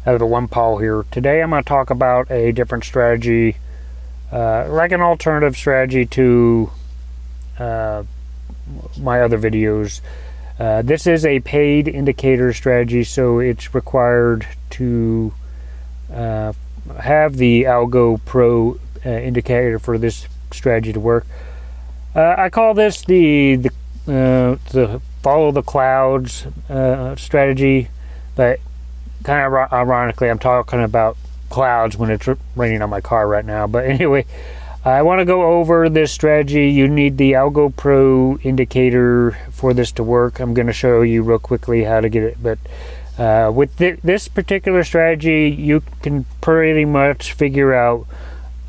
out of the One Paul here. Today I'm going to talk about a different strategy, like an alternative strategy to my other videos. This is a paid indicator strategy, so it's required to have the Algo Pro indicator for this strategy to work. I call this the follow the clouds strategy, but kind of ironically, I'm talking about clouds when it's raining on my car right now. But anyway, I want to go over this strategy. You need the Algo Pro indicator for this to work. I'm going to show you real quickly how to get it. But with this particular strategy, you can pretty much figure out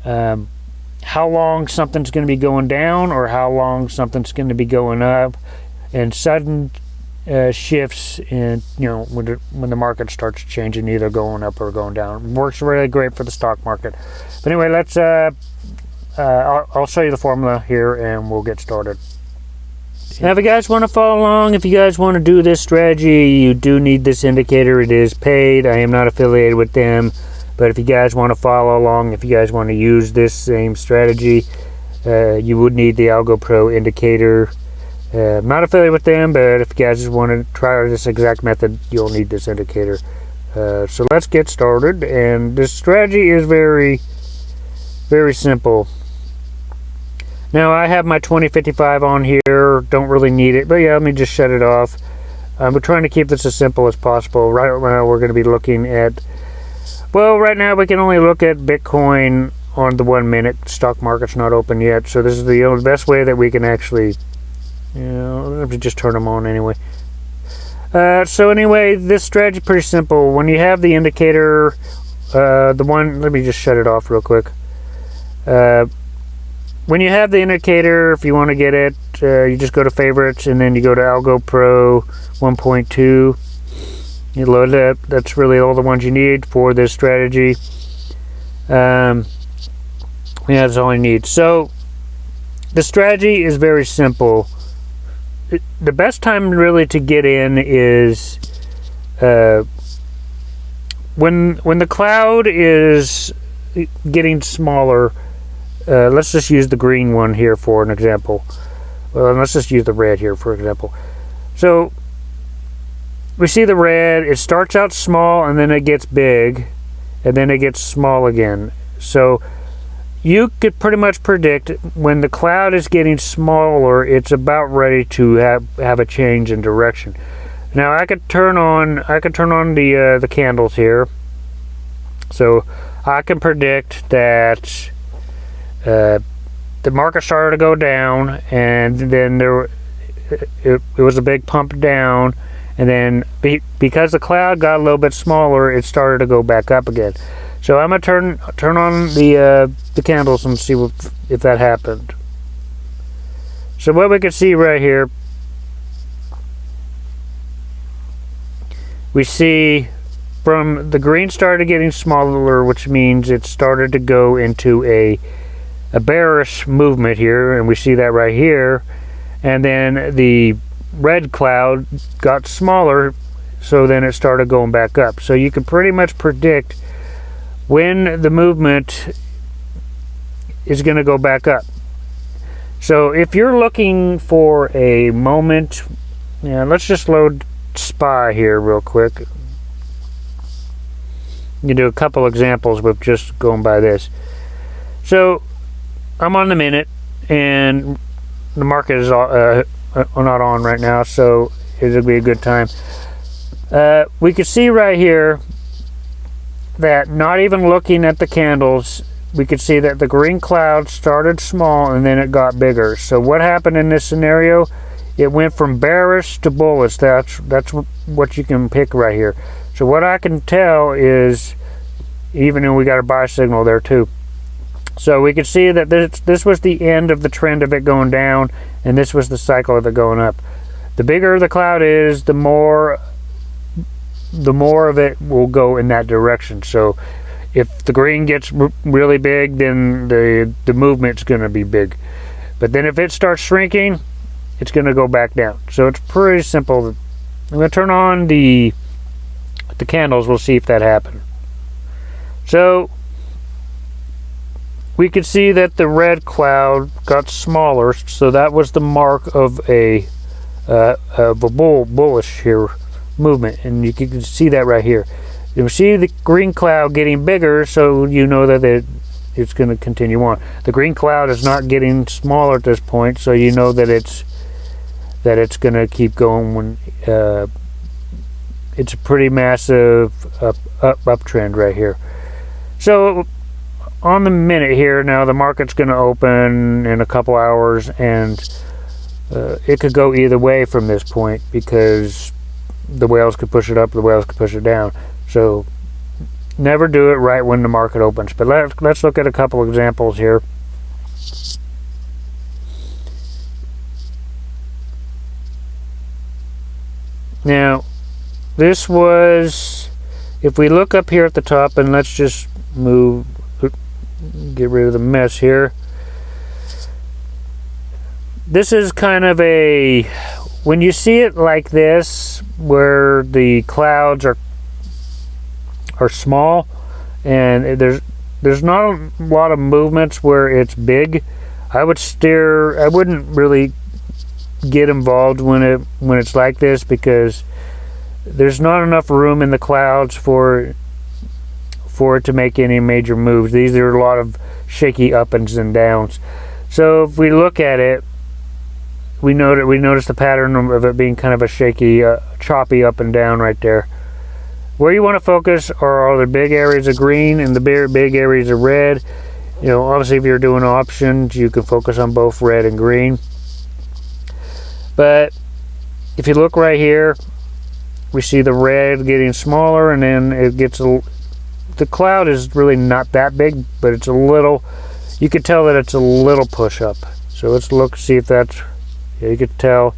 how long something's going to be going down or how long something's going to be going up, and sudden shifts in, when the market starts changing, either going up or going down. Works really great for the stock market. But anyway, let's I'll show you the formula here and we'll get started. Now, if you guys want to follow along, if you guys want to do this strategy, you do need this indicator. It is paid. I am not affiliated with them, but if you guys want to follow along, if you guys want to use this same strategy, you would need the Algo Pro indicator. I'm not affiliated with them, but if you guys just want to try this exact method, you'll need this indicator. So let's get started. And this strategy is very, very simple. Now, I have my 2055 on here. Don't really need it, but yeah, let me just shut it off. We're trying to keep this as simple as possible. Right now, we're going to be looking at, well, right now we can only look at Bitcoin on the 1 minute. Stock market's not open yet, so this is the best way that we can actually, let me just turn them on anyway. So anyway, this strategy is pretty simple. When you have the indicator, let me just shut it off real quick. When you have the indicator, if you want to get it, you just go to favorites and then you go to Algo Pro 1.2. You load it up. That's really all the ones you need for this strategy. That's all you need. So the strategy is very simple. The best time really to get in is when the cloud is getting smaller. Let's just use the green one here for an example. Well, let's just use the red here for example. So we see the red, it starts out small and then it gets big and then it gets small again. So you could pretty much predict when the cloud is getting smaller, it's about ready to have a change in direction. Now I could turn on the candles here. So I can predict that the market started to go down, and then it was a big pump down, and then because the cloud got a little bit smaller, it started to go back up again. So I'm gonna turn on the candles and see if that happened. So what we can see right here, we see from the green started getting smaller, which means it started to go into a bearish movement here, and we see that right here. And then the red cloud got smaller, so then it started going back up. So you can pretty much predict when the movement is going to go back up. So if you're looking for a moment, let's just load SPY here real quick. You can do a couple examples with just going by this. So I'm on the minute, and the market is not on right now, so it'll be a good time. We can see right here that, not even looking at the candles, we could see that the green cloud started small and then it got bigger. So what happened in this scenario? It went from bearish to bullish. That's what you can pick right here. So what I can tell is, even though we got a buy signal there too. So we could see that this was the end of the trend of it going down, and this was the cycle of it going up. The bigger the cloud is, the more of it will go in that direction. So if the green gets really big, then the movement's going to be big. But then if it starts shrinking, it's going to go back down. So it's pretty simple. I'm going to turn on the the candles, we'll see if that happened. So we could see that the red cloud got smaller, so that was the mark of a bullish here movement, and you can see that right here. You see the green cloud getting bigger, so you know that it's going to continue on. The green cloud is not getting smaller at this point, so you know that it's going to keep going. When it's a pretty massive uptrend right here. So on the minute here now, the market's going to open in a couple hours, and it could go either way from this point, because the whales could push it up, the whales could push it down. So never do it right when the market opens. But let's look at a couple examples here. Now, this was, if we look up here at the top, and let's just get rid of the mess here. This is kind of a, when you see it like this, where the clouds are small and there's not a lot of movements where it's big, I wouldn't really get involved when it's like this, because there's not enough room in the clouds for it to make any major moves. These are a lot of shaky ups and downs. So if we look at it, we notice the pattern of it being kind of a shaky, choppy up and down right there. Where you want to focus are the big areas of green and the big areas of red. You know, obviously if you're doing options, you can focus on both red and green. But if you look right here, we see the red getting smaller, and then it gets the cloud is really not that big, but it's a little, you could tell that it's a little push up. So let's look, see if that's, yeah, you could tell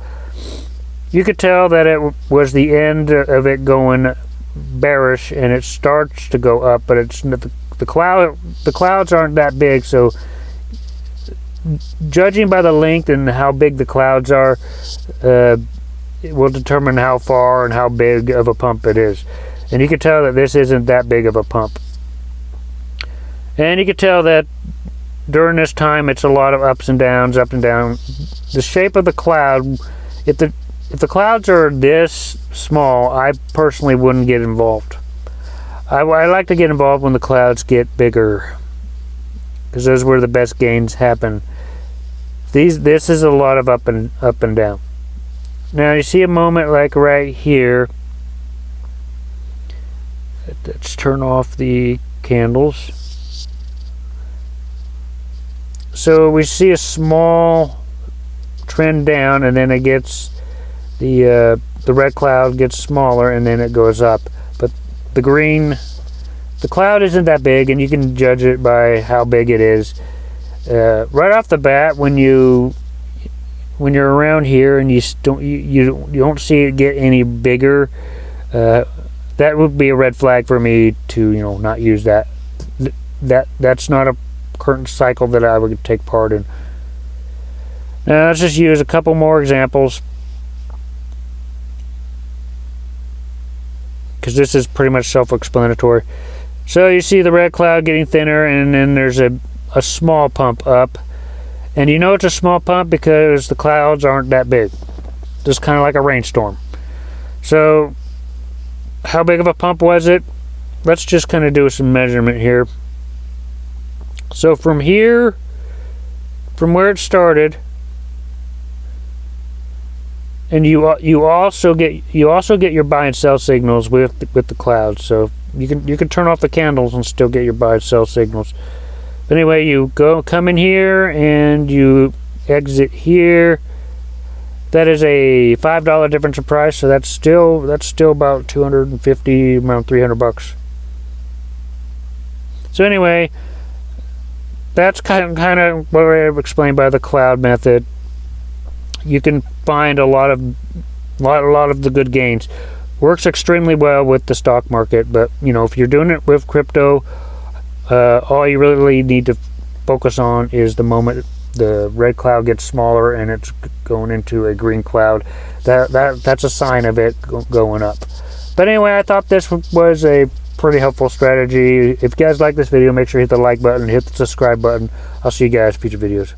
that it was the end of it going bearish, and it starts to go up, but it's the clouds aren't that big. So judging by the length and how big the clouds are, it will determine how far and how big of a pump it is. And you can tell that this isn't that big of a pump. And you can tell that during this time it's a lot of ups and downs, up and down. The shape of the cloud, if the clouds are this small, I personally wouldn't get involved. I like to get involved when the clouds get bigger, because those is where the best gains happen. This is a lot of up and down. Now you see a moment like right here. Let's turn off the candles. So we see a small trend down, and then it gets the red cloud gets smaller, and then it goes up. But the cloud isn't that big, and you can judge it by how big it is. Right off the bat, when you're around here and you don't see it get any bigger, that would be a red flag for me to not use that. That's not a current cycle that I would take part in. Now let's just use a couple more examples, because this is pretty much self-explanatory. So you see the red cloud getting thinner, and then there's a small pump up. And you know it's a small pump because the clouds aren't that big. Just kind of like a rainstorm. So how big of a pump was it? Let's just kind of do some measurement here. So from here, from where it started, and you also get your buy and sell signals with the clouds. So you can turn off the candles and still get your buy and sell signals. But anyway, you come in here and you exit here. That is a $5 difference in price, so that's still about $250, around $300. So anyway, that's kind of what I explained by the cloud method. You can find a lot of the good gains. Works extremely well with the stock market, but if you're doing it with crypto, all you really need to focus on is the moment the red cloud gets smaller and it's going into a green cloud. That's a sign of it going up. But anyway, I thought this was a pretty helpful strategy. If you guys like this video, make sure you hit the like button, hit the subscribe button. I'll see you guys in future videos.